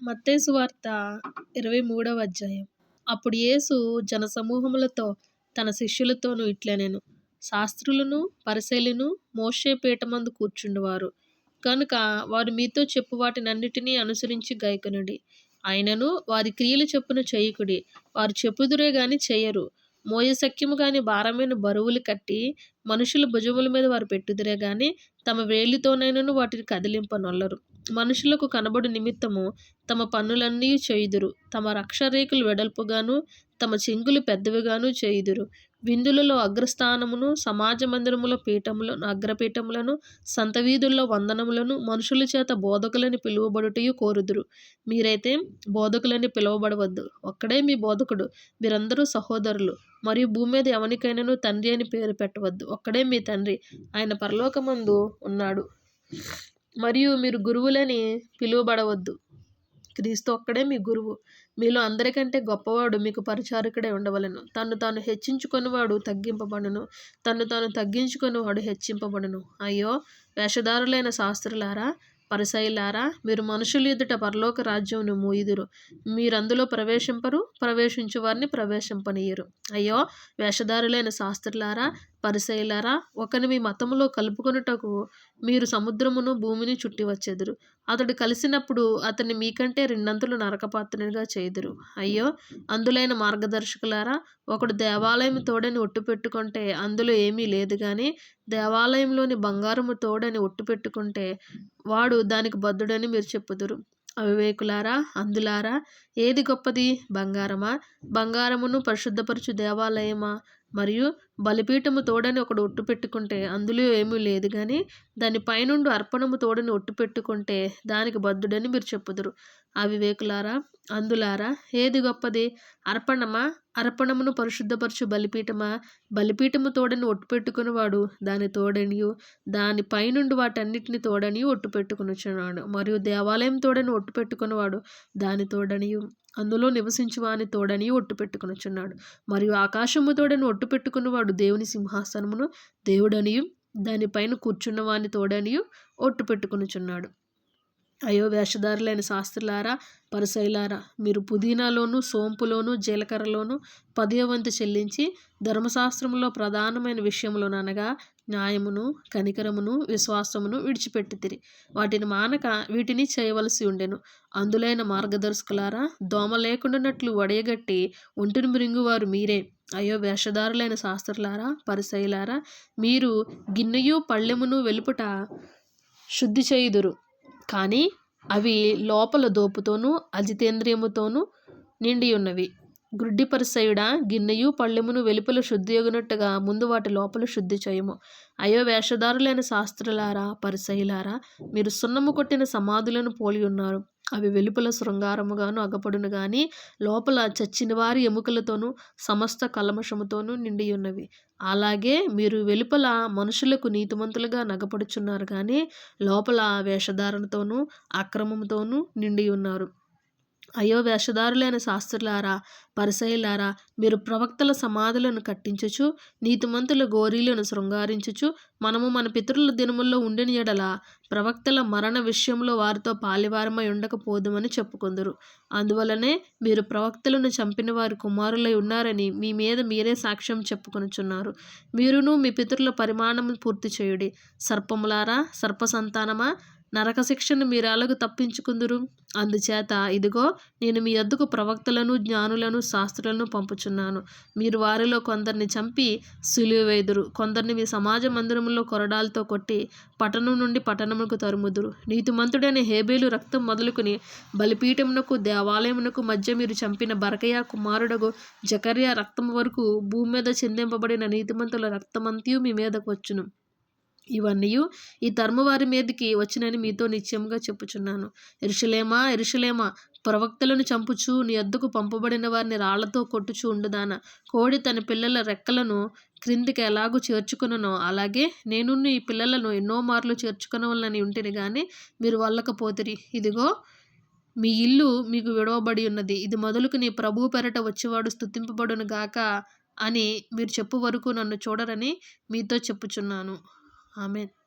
మత్తయి సువార్త 23వ అధ్యాయం. అప్పుడు యేసు జనసమూహములతో తన శిష్యులతోనూ ఇట్లనెను. శాస్త్రులను పరిసయ్యులను మోషే పీఠమందు కూర్చుండువారు కనుక వారు మీతో చెప్పు వాటినన్నిటినీ అనుసరించి గైకొనుడి. అయినను వారి క్రియలు చొప్పున చేయకుడి. వారు చెప్పుదురే గాని చేయరు. మోయశక్యము గాని భారమైన బరువులు కట్టి మనుషుల భుజముల మీద వారు పెట్టుదురే గాని తమ వేలితోనైనను వాటిని కదిలింపనొల్లరు. మనుషులకు కనబడు నిమిత్తము తమ పనులన్నీ చేయుదురు. తమ రక్షరేకులు వెడల్పుగాను తమ చెంగులు పెద్దవిగాను చేయుదురు. విందులలో అగ్రస్థానమును సమాజ మందిరములో అగ్రపీఠములను సంత వీధుల్లో వందనములను మనుషుల చేత బోధకులని పిలువబడుటయు కోరుదురు. మీరైతే బోధకులని పిలువబడవద్దు. ఒక్కడే మీ బోధకుడు. మీరందరూ సహోదరులు. మరియు భూమి మీద ఎవనికైనాను తండ్రి అని పేరు పెట్టవద్దు. ఒక్కడే మీ తండ్రి, ఆయన పరలోకమందు ఉన్నాడు. మరియు మీరు గురువులని పిలువబడవద్దు. క్రీస్తు ఒక్కడే మీ గురువు. మీలో అందరికంటే గొప్పవాడు మీకు పరిచారకుడై ఉండవలెను. తన్ను తాను హెచ్చించుకొనివాడు తగ్గింపబడును. తన్ను తాను తగ్గించుకొనివాడు హెచ్చింపబడును. అయ్యో వేషధారులైన శాస్త్రులారా, పరిసయ్యులారా, మీరు మనుషుల ఎదుట పరలోక రాజ్యమును మూయుదురు. మీరందులో ప్రవేశింపరు, ప్రవేశించు వారిని ప్రవేశింపనీయరు. అయ్యో వేషధారులైన శాస్త్రులారా, పరిసయ్యులారా, ఒకని మీ మతములో కలుపుకొనుటకు మీరు సముద్రమును భూమిని చుట్టి వచ్చెదరు. అతడు కలిసినప్పుడు అతన్ని మీకంటే రెండంతలు నరకపాత్రునిగా చేయుదురు. అయ్యో అందులైన మార్గదర్శకులారా, ఒకడు దేవాలయం తోడని ఒట్టు పెట్టుకుంటే అందులో ఏమీ లేదు గాని దేవాలయంలోని బంగారము తోడని ఒట్టు పెట్టుకుంటే వాడు దానికి బద్ధుడని మీరు చెప్పుదురు. అవివేకులారా, అందులారా, ఏది గొప్పది? బంగారమా? బంగారమును పరిశుద్ధపరచు దేవాలయమా? మరియు బలిపీఠము తోడని ఒకడు ఒట్టు పెట్టుకుంటే అందులో ఏమీ లేదు గాని దాని పైనుండి అర్పణము తోడని ఒట్టు పెట్టుకుంటే దానికి బద్ధుడని మీరు చెప్పుదురు. అవివేకులారా, అందులారా, ఏది గొప్పది? అర్పణమా? అర్పణమును పరిశుద్ధపరచు బలిపీఠమా? బలిపీఠము తోడని ఒట్టు పెట్టుకునివాడు దాని తోడనియు దాని పైనుండి వాటన్నిటిని తోడనియు ఒట్టు పెట్టుకొనుచున్నాడు. మరియు దేవాలయం తోడని ఒట్టు పెట్టుకునివాడు దాని తోడనియు అందులో నివసించు వాని తోడనియు ఒట్టు పెట్టుకొనుచున్నాడు. మరియు ఆకాశము తోడని ఒట్టు పెట్టుకునివాడు దేవుని సింహాసనమును దేవుడనియు దానిపైన కూర్చున్న వాని తోడనియు ఒట్టు పెట్టుకొనుచున్నాడు. అయ్యో వేషధారులైన శాస్త్రులారా, పరిసయ్యులారా, మీరు పుదీనాలోను సోంపులోను జీలకర్రలోను 10వ వంతు చెల్లించి ధర్మశాస్త్రములో ప్రధానమైన విషయములోననగా న్యాయమును కనికరమును విశ్వాసమును విడిచిపెట్టితిరి. వాటిని మానక వీటిని చేయవలసి ఉండెను. అందులైన మార్గదర్శకులారా, దోమ లేకుండానట్లు వడియగట్టి ఒంటిని మృంగువారు మీరే. అయ్యో వేషధారులైన శాస్త్రులారా, పరిసయ్యులారా, మీరు గిన్నెయు పళ్ళెమును వెలుపట శుద్ధి చేయుదురు కానీ అవి లోపల దోపుతోనూ అజితేంద్రియముతోనూ నిండి ఉన్నవి. గ్రుడ్డి పరిసయ్యుడా, గిన్నెయు పళ్ళెమును వెలుపల శుద్ధియగునట్టుగా ముందు వాటి లోపల శుద్ధి చేయము. అయ్యో వేషధారులైన శాస్త్రులారా, పరిసయ్యులారా, మీరు సున్నము కొట్టిన సమాధులను పోలి ఉన్నారు. అవి వెలుపల శృంగారముగాను అగపడును గాని లోపల చచ్చిన వారి ఎముకలతోనూ సమస్త కల్మషముతోనూ నిండి ఉన్నవి. అలాగే మీరు వెలుపల మనుషులకు నీతిమంతులుగా నగపడుచున్నారు కానీ లోపల వేషధారణతోనూ అక్రమముతోనూ నిండి ఉన్నారు. అయ్యో వేషధారులైన శాస్త్రులారా, పరిసయ్యులారా, మీరు ప్రవక్తల సమాధులను కట్టించుచు నీతిమంతుల గోరీలను శృంగారించుచు మనము మన పితరుల దినముల్లో ఉండిన ఎడల ప్రవక్తల మరణ విషయంలో వారితో పాలివారమై ఉండకపోదుమని చెప్పుకొందురు. అందువలనే మీరు ప్రవక్తలను చంపిన వారి కుమారులై ఉన్నారని మీ మీద మీరే సాక్ష్యం చెప్పుకొనుచున్నారు. మీరును మీ పితరుల పరిమాణము పూర్తి చేయుడి. సర్పములారా, సర్ప సంతానమా, నరక శిక్షను మీరెలాగు తప్పించుకుందురు? అందుచేత ఇదిగో నేను మీ యొద్దకు ప్రవక్తలను జ్ఞానులను శాస్త్రులను పంపుచున్నాను. మీరు వారిలో కొందరిని చంపి సిలువ వేయుదురు. కొందరిని మీ సమాజ మందిరములో కొరడాలతో కొట్టి పట్టణం నుండి పట్టణమునకు తరుముదురు. నీతిమంతుడైన హేబేలు రక్తం మొదలుకొని బలిపీఠమునకు దేవాలయమునకు మధ్య మీరు చంపిన బరకయ కుమారుడగు జకర్యా రక్తము వరకు భూమి మీద చిందింపబడిన నీతిమంతుల రక్తమంతయు మీ మీదకు వచ్చును. ఇవన్నీ ఈ తరము వారి మీదకి వచ్చినని మీతో నిశ్చయముగా చెప్పుచున్నాను. యెరూషలేమా, యెరూషలేమా, ప్రవక్తలను చంపుచు నీ యొద్దకు పంపబడిన వారిని రాళ్లతో కొట్టుచు ఉండుదానా, కోడి తన పిల్లల రెక్కలను క్రిందికి ఎలాగూ చేర్చుకొనునో అలాగే నేను ఈ పిల్లలను ఎన్నో మార్లు చేర్చుకొనవలనని ఉంటిని గాని మీరు వల్లకపోతిరి. ఇదిగో మీ ఇల్లు మీకు విడవబడి ఉన్నది. ఇది మొదలుకు నీ ప్రభువు పెరట వచ్చేవాడు స్తుతింపబడును గాక అని మీరు చెప్పు వరకు నన్ను చూడరని మీతో చెప్పుచున్నాను. ఆమేన్.